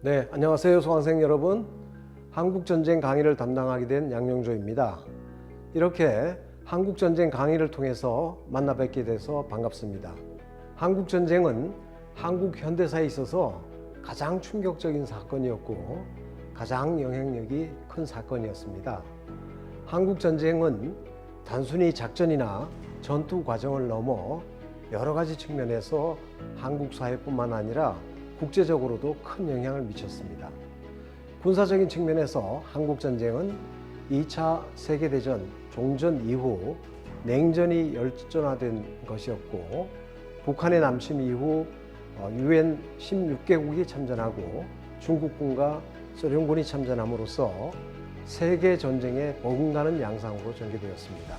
네, 안녕하세요 수강생 여러분. 한국전쟁 강의를 담당하게 된 양영조입니다. 이렇게 한국전쟁 강의를 통해서 만나 뵙게 돼서 반갑습니다. 한국전쟁은 한국 현대사에 있어서 가장 충격적인 사건이었고 가장 영향력이 큰 사건이었습니다. 한국전쟁은 단순히 작전이나 전투 과정을 넘어 여러 가지 측면에서 한국 사회뿐만 아니라 국제적으로도 큰 영향을 미쳤습니다. 군사적인 측면에서 한국전쟁은 2차 세계대전 종전 이후 냉전이 열전화된 것이었고, 북한의 남침 이후 UN 16개국이 참전하고 중국군과 소련군이 참전함으로써 세계 전쟁에 버금가는 양상으로 전개되었습니다.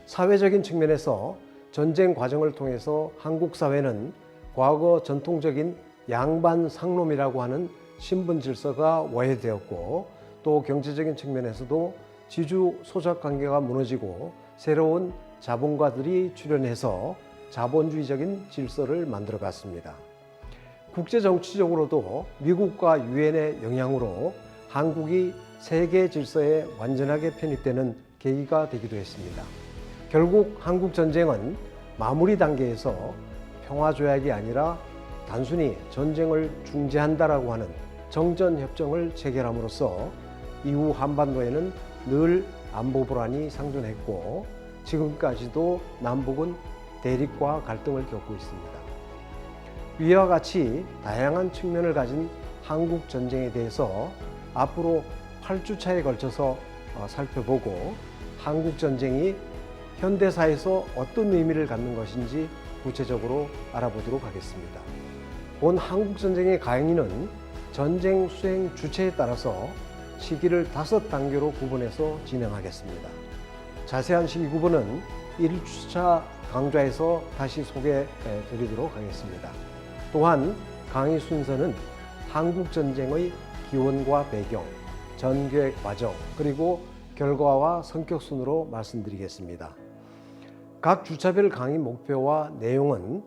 사회적인 측면에서 전쟁 과정을 통해서 한국 사회는 과거 전통적인 양반 상놈이라고 하는 신분 질서가 와해되었고, 또 경제적인 측면에서도 지주 소작 관계가 무너지고 새로운 자본가들이 출현해서 자본주의적인 질서를 만들어 갔습니다. 국제 정치적으로도 미국과 유엔의 영향으로 한국이 세계 질서에 완전하게 편입되는 계기가 되기도 했습니다. 결국 한국 전쟁은 마무리 단계에서 평화조약이 아니라 단순히 전쟁을 중재한다라고 하는 정전협정을 체결함으로써 이후 한반도에는 늘 안보 불안이 상존했고, 지금까지도 남북은 대립과 갈등을 겪고 있습니다. 위와 같이 다양한 측면을 가진 한국 전쟁에 대해서 앞으로 8주차에 걸쳐서 살펴보고, 한국 전쟁이 현대사에서 어떤 의미를 갖는 것인지 구체적으로 알아보도록 하겠습니다. 본 한국전쟁의 강의는 전쟁 수행 주체에 따라서 시기를 5단계로 구분해서 진행하겠습니다. 자세한 시기 구분은 1주차 강좌에서 다시 소개해 드리도록 하겠습니다. 또한 강의 순서는 한국전쟁의 기원과 배경, 전개의 과정, 그리고 결과와 성격 순으로 말씀드리겠습니다. 각 주차별 강의 목표와 내용은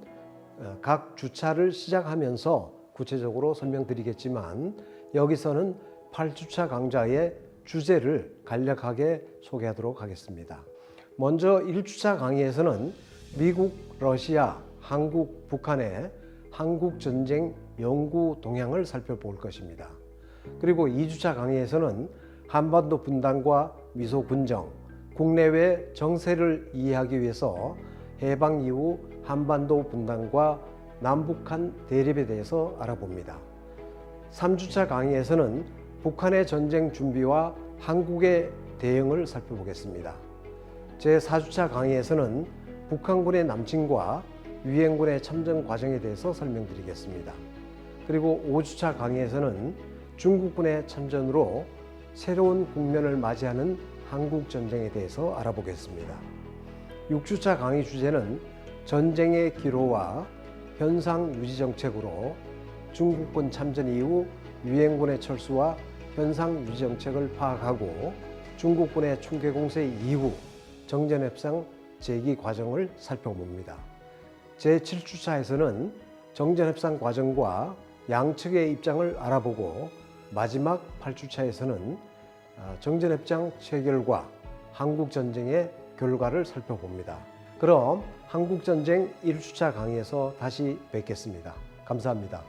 각 주차를 시작하면서 구체적으로 설명드리겠지만, 여기서는 8주차 강좌의 주제를 간략하게 소개하도록 하겠습니다. 먼저 1주차 강의에서는 미국, 러시아, 한국, 북한의 한국전쟁 연구 동향을 살펴볼 것입니다. 그리고 2주차 강의에서는 한반도 분단과 미소 군정, 국내외 정세를 이해하기 위해서 해방 이후 한반도 분단과 남북한 대립에 대해서 알아봅니다. 3주차 강의에서는 북한의 전쟁 준비와 한국의 대응을 살펴보겠습니다. 제4주차 강의에서는 북한군의 남침과 유엔군의 참전 과정에 대해서 설명드리겠습니다. 그리고 5주차 강의에서는 중국군의 참전으로 새로운 국면을 맞이하는 한국전쟁에 대해서 알아보겠습니다. 6주차 강의 주제는 전쟁의 기로와 현상 유지 정책으로 중국군 참전 이후 유엔군의 철수와 현상 유지 정책을 파악하고, 중국군의 충계 공세 이후 정전협상 제기 과정을 살펴봅니다. 제7주차에서는 정전협상 과정과 양측의 입장을 알아보고, 마지막 8주차에서는 정전협상 체결과 한국전쟁의 결과를 살펴봅니다. 그럼 한국전쟁 1주차 강의에서 다시 뵙겠습니다. 감사합니다.